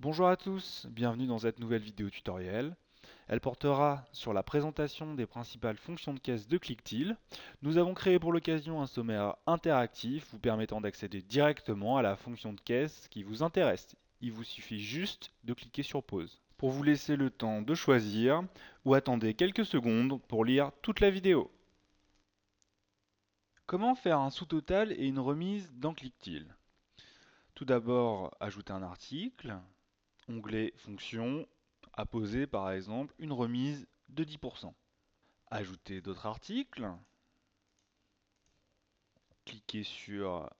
Bonjour à tous, bienvenue dans cette nouvelle vidéo tutoriel. Elle portera sur la présentation des principales fonctions de caisse de Clicktil. Nous avons créé pour l'occasion un sommaire interactif vous permettant d'accéder directement à la fonction de caisse qui vous intéresse. Il vous suffit juste de cliquer sur pause pour vous laisser le temps de choisir ou attendez quelques secondes pour lire toute la vidéo. Comment faire un sous-total et une remise dans Clicktil? Tout d'abord, ajouter un article. Onglet Fonctions, apposer par exemple une remise de 10%. Ajouter d'autres articles, cliquez sur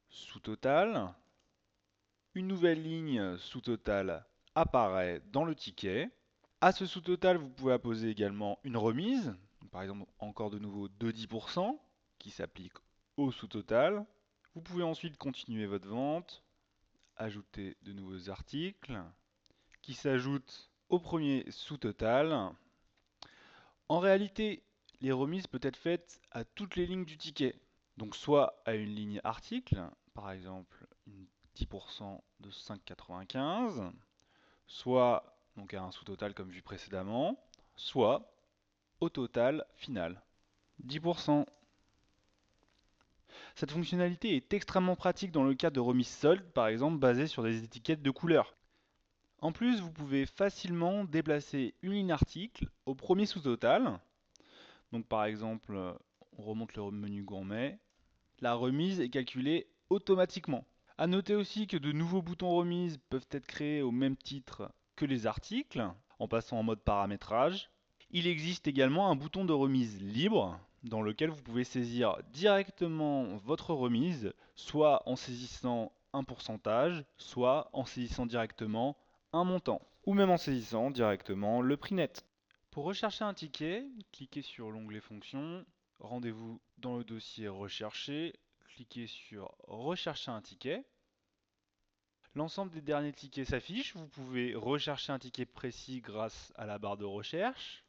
Sous-total. Une nouvelle ligne sous-total apparaît dans le ticket. À ce sous-total, vous pouvez apposer également une remise, par exemple encore de nouveau de 10%, qui s'applique au sous-total. Vous pouvez ensuite continuer votre vente, ajouter de nouveaux articles, qui s'ajoutent au premier sous-total. En réalité, les remises peuvent être faites à toutes les lignes du ticket. Donc soit à une ligne article, par exemple une 10% de 5,95, soit donc à un sous-total comme vu précédemment, soit au total final, 10%. Cette fonctionnalité est extrêmement pratique dans le cas de remises soldes, par exemple basées sur des étiquettes de couleurs. En plus, vous pouvez facilement déplacer une ligne article au premier sous-total. Donc par exemple, on remonte le menu gourmet. La remise est calculée automatiquement. A noter aussi que de nouveaux boutons remise peuvent être créés au même titre que les articles, en passant en mode paramétrage. Il existe également un bouton de remise libre, dans lequel vous pouvez saisir directement votre remise, soit en saisissant un pourcentage, soit en saisissant directement un montant, ou même en saisissant directement le prix net. Pour rechercher un ticket, cliquez sur l'onglet Fonctions, rendez-vous dans le dossier Rechercher, cliquez sur Rechercher un ticket. L'ensemble des derniers tickets s'affiche, vous pouvez rechercher un ticket précis grâce à la barre de recherche,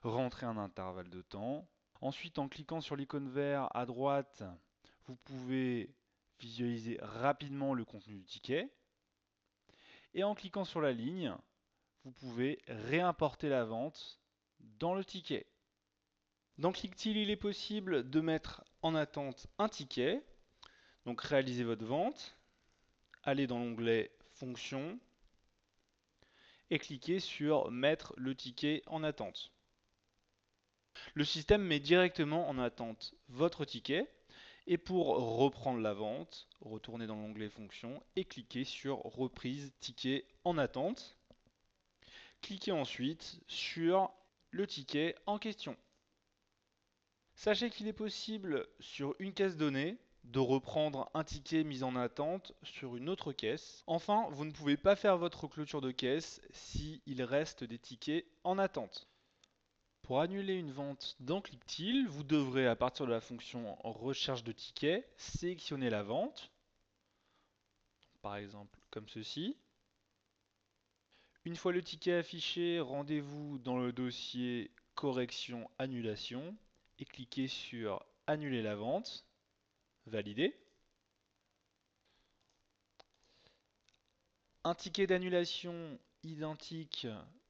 rentrer un intervalle de temps. Ensuite, en cliquant sur l'icône vert à droite, vous pouvez visualiser rapidement le contenu du ticket. Et en cliquant sur la ligne, vous pouvez réimporter la vente dans le ticket. Dans Clicktil, il est possible de mettre en attente un ticket. Donc réalisez votre vente, allez dans l'onglet Fonctions et cliquez sur Mettre le ticket en attente. Le système met directement en attente votre ticket et pour reprendre la vente, retournez dans l'onglet Fonctions et cliquez sur Reprise ticket en attente. Cliquez ensuite sur le ticket en question. Sachez qu'il est possible sur une caisse donnée de reprendre un ticket mis en attente sur une autre caisse. Enfin, vous ne pouvez pas faire votre clôture de caisse s'il reste des tickets en attente. Pour annuler une vente dans Clicktil, vous devrez à partir de la fonction recherche de tickets sélectionner la vente, par exemple comme ceci. Une fois le ticket affiché, rendez-vous dans le dossier correction annulation et cliquez sur annuler la vente. Valider. Un ticket d'annulation identique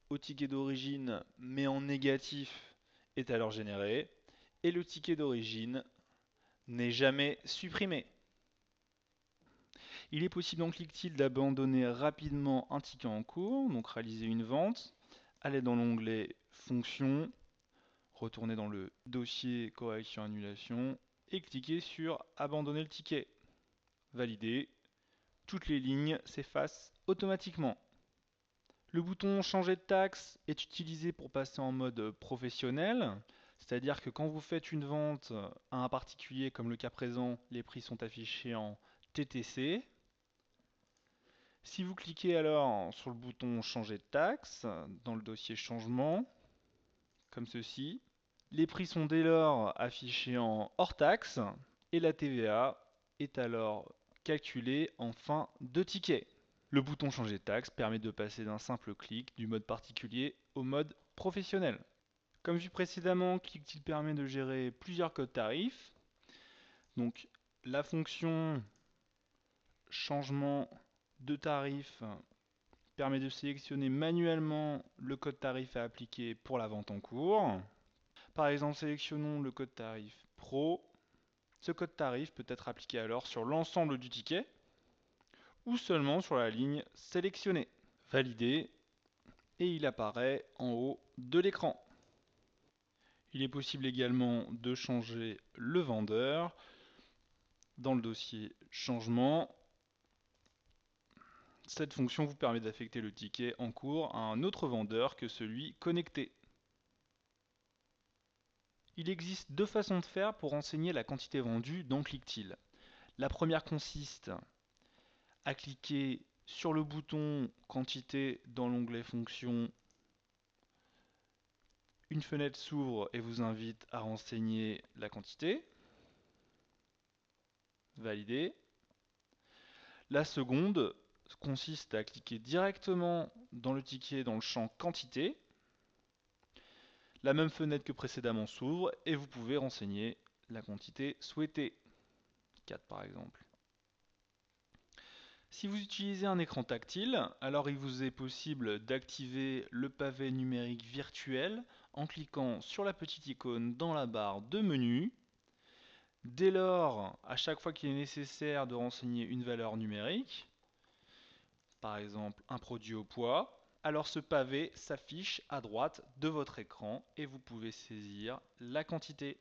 au ticket d'origine mais en négatif est alors généré et le ticket d'origine n'est jamais supprimé. Il est possible dans Clicktil d'abandonner rapidement un ticket en cours, donc réaliser une vente, aller dans l'onglet Fonctions, retourner dans le dossier correction annulation et cliquer sur Abandonner le ticket. Valider. Toutes les lignes s'effacent automatiquement. Le bouton Changer de taxe est utilisé pour passer en mode professionnel, c'est-à-dire que quand vous faites une vente à un particulier, comme le cas présent, les prix sont affichés en TTC. Si vous cliquez alors sur le bouton Changer de taxe dans le dossier Changement, comme ceci, les prix sont dès lors affichés en hors taxe et la TVA est alors calculée en fin de ticket. Le bouton Changer de taxe permet de passer d'un simple clic du mode particulier au mode professionnel. Comme vu précédemment, Clicktil permet de gérer plusieurs codes tarifs. Donc la fonction changement de tarif permet de sélectionner manuellement le code tarif à appliquer pour la vente en cours. Par exemple, sélectionnons le code tarif Pro. Ce code tarif peut être appliqué alors sur l'ensemble du ticket ou seulement sur la ligne sélectionnée. Valider et il apparaît en haut de l'écran. Il est possible également de changer le vendeur dans le dossier Changement. Cette fonction vous permet d'affecter le ticket en cours à un autre vendeur que celui connecté. Il existe deux façons de faire pour renseigner la quantité vendue dans Clictil. La première consiste à cliquer sur le bouton Quantité dans l'onglet Fonctions. Une fenêtre s'ouvre et vous invite à renseigner la quantité. Valider. La seconde consiste à cliquer directement dans le ticket dans le champ Quantité. La même fenêtre que précédemment s'ouvre et vous pouvez renseigner la quantité souhaitée. 4 par exemple. Si vous utilisez un écran tactile, alors il vous est possible d'activer le pavé numérique virtuel en cliquant sur la petite icône dans la barre de menu. Dès lors, à chaque fois qu'il est nécessaire de renseigner une valeur numérique, par exemple un produit au poids, alors ce pavé s'affiche à droite de votre écran et vous pouvez saisir la quantité.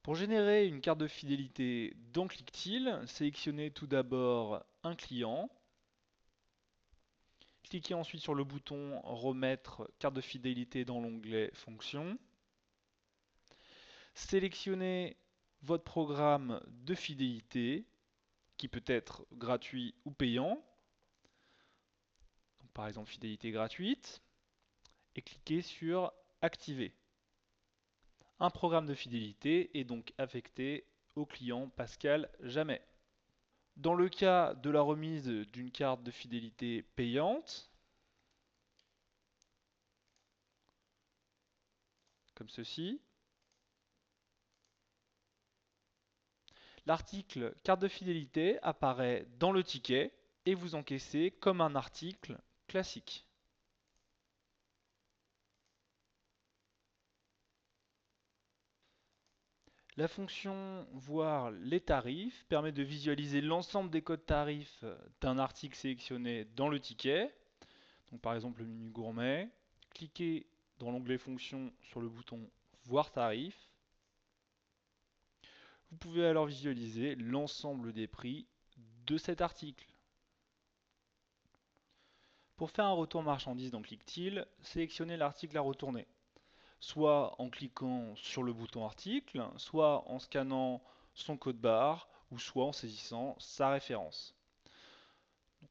Pour générer une carte de fidélité dans Clictil, sélectionnez tout d'abord un client. Cliquez ensuite sur le bouton Remettre carte de fidélité dans l'onglet Fonctions. Sélectionnez votre programme de fidélité qui peut être gratuit ou payant. Donc, par exemple, fidélité gratuite. Et cliquez sur Activer. Un programme de fidélité est donc affecté au client Pascal Jamais. Dans le cas de la remise d'une carte de fidélité payante, comme ceci, l'article carte de fidélité apparaît dans le ticket et vous encaissez comme un article classique. La fonction Voir les tarifs permet de visualiser l'ensemble des codes tarifs d'un article sélectionné dans le ticket. Donc par exemple le menu gourmet. Cliquez dans l'onglet Fonctions sur le bouton Voir tarifs. Vous pouvez alors visualiser l'ensemble des prix de cet article. Pour faire un retour marchandise dans Clictil, sélectionnez l'article à retourner, soit en cliquant sur le bouton article, soit en scannant son code barre, ou soit en saisissant sa référence. Donc,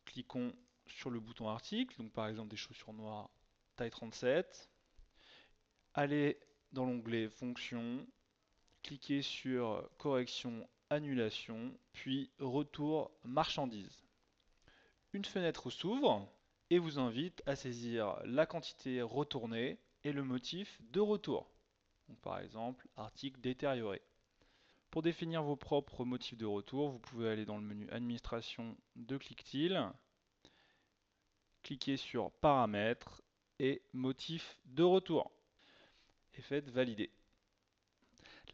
cliquons sur le bouton article, donc par exemple des chaussures noires taille 37. Allez dans l'onglet Fonctions, cliquez sur Correction, Annulation, puis Retour marchandise. Une fenêtre s'ouvre et vous invite à saisir la quantité retournée et le motif de retour. Donc par exemple, article détérioré. Pour définir vos propres motifs de retour, vous pouvez aller dans le menu Administration de Clictil, cliquez sur Paramètres et Motifs de retour et faites Valider.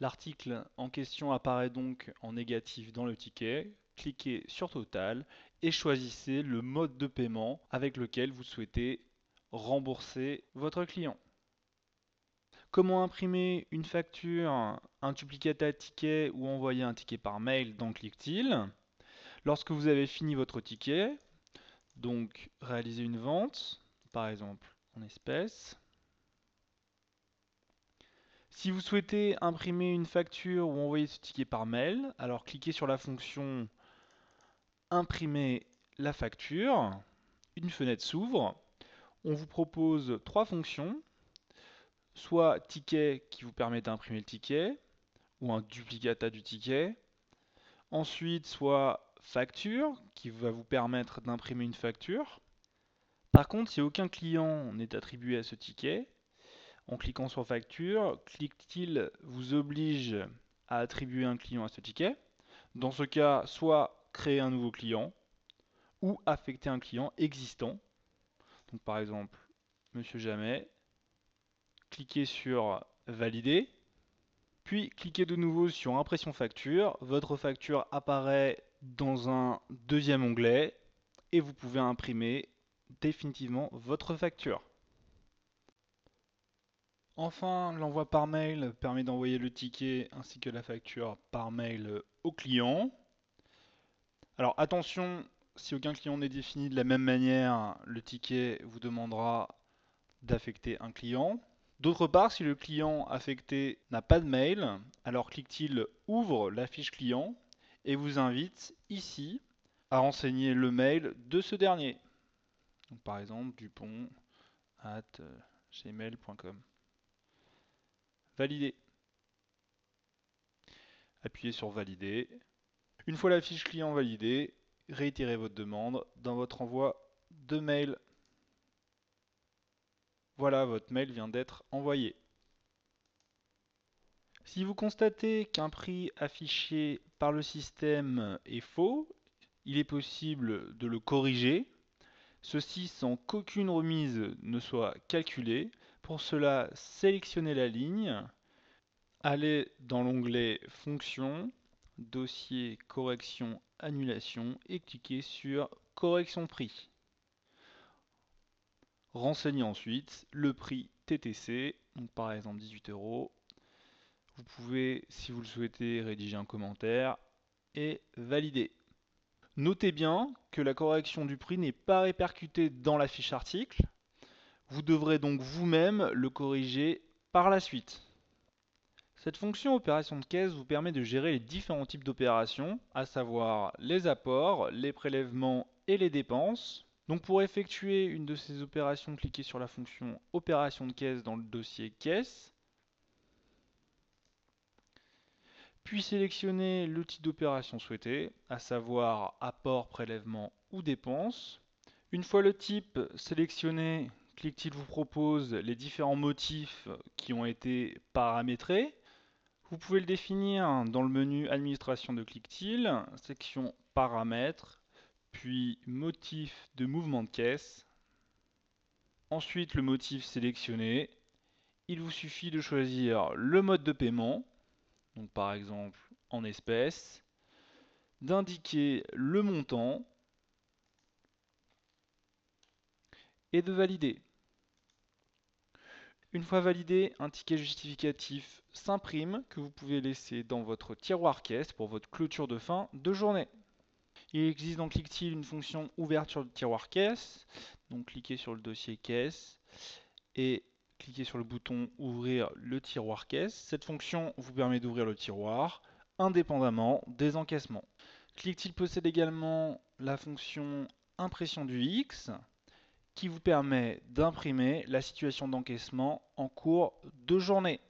L'article en question apparaît donc en négatif dans le ticket. Cliquez sur Total et choisissez le mode de paiement avec lequel vous souhaitez rembourser votre client. Comment imprimer une facture, un duplicata ticket ou envoyer un ticket par mail dans Clictil? Lorsque vous avez fini votre ticket, donc réaliser une vente, par exemple en espèces. Si vous souhaitez imprimer une facture ou envoyer ce ticket par mail, alors cliquez sur la fonction Imprimer la facture. Une fenêtre s'ouvre. On vous propose trois fonctions. Soit ticket qui vous permet d'imprimer le ticket, ou un duplicata du ticket. Ensuite, soit facture qui va vous permettre d'imprimer une facture. Par contre, si aucun client n'est attribué à ce ticket, en cliquant sur facture, Clictil vous oblige à attribuer un client à ce ticket. Dans ce cas, soit créer un nouveau client ou affecter un client existant. Donc par exemple, Monsieur Jamais, cliquez sur Valider, puis cliquez de nouveau sur Impression facture. Votre facture apparaît dans un deuxième onglet et vous pouvez imprimer définitivement votre facture. Enfin, l'envoi par mail permet d'envoyer le ticket ainsi que la facture par mail au client. Alors attention, si aucun client n'est défini de la même manière, le ticket vous demandera d'affecter un client. D'autre part, si le client affecté n'a pas de mail, alors Clicktil ouvre la fiche client et vous invite ici à renseigner le mail de ce dernier. Donc, par exemple, dupont@gmail.com. Valider. Appuyez sur Valider. Une fois la fiche client validée, réitérez votre demande dans votre envoi de mail. Voilà, votre mail vient d'être envoyé. Si vous constatez qu'un prix affiché par le système est faux, il est possible de le corriger, ceci sans qu'aucune remise ne soit calculée. Pour cela, sélectionnez la ligne, allez dans l'onglet Fonctions, Dossier, Correction, Annulation et cliquez sur Correction prix. Renseignez ensuite le prix TTC, donc par exemple 18 €. Vous pouvez, si vous le souhaitez, rédiger un commentaire et valider. Notez bien que la correction du prix n'est pas répercutée dans la fiche article. Vous devrez donc vous-même le corriger par la suite. Cette fonction opération de caisse vous permet de gérer les différents types d'opérations, à savoir les apports, les prélèvements et les dépenses. Donc pour effectuer une de ces opérations, cliquez sur la fonction opération de caisse dans le dossier caisse. Puis sélectionnez le type d'opération souhaité, à savoir apport, prélèvement ou dépense. Une fois le type sélectionné, Clicktil vous propose les différents motifs qui ont été paramétrés. Vous pouvez le définir dans le menu Administration de Clicktil, section Paramètres, puis Motif de mouvement de caisse. Ensuite, le motif sélectionné, il vous suffit de choisir le mode de paiement, donc par exemple en espèces, d'indiquer le montant et de valider. Une fois validé, un ticket justificatif s'imprime que vous pouvez laisser dans votre tiroir caisse pour votre clôture de fin de journée. Il existe dans Clicktil une fonction ouverture de tiroir caisse. Donc cliquez sur le dossier caisse et cliquez sur le bouton ouvrir le tiroir caisse. Cette fonction vous permet d'ouvrir le tiroir indépendamment des encaissements. Clicktil possède également la fonction impression du X qui vous permet d'imprimer la situation d'encaissement en cours de journée.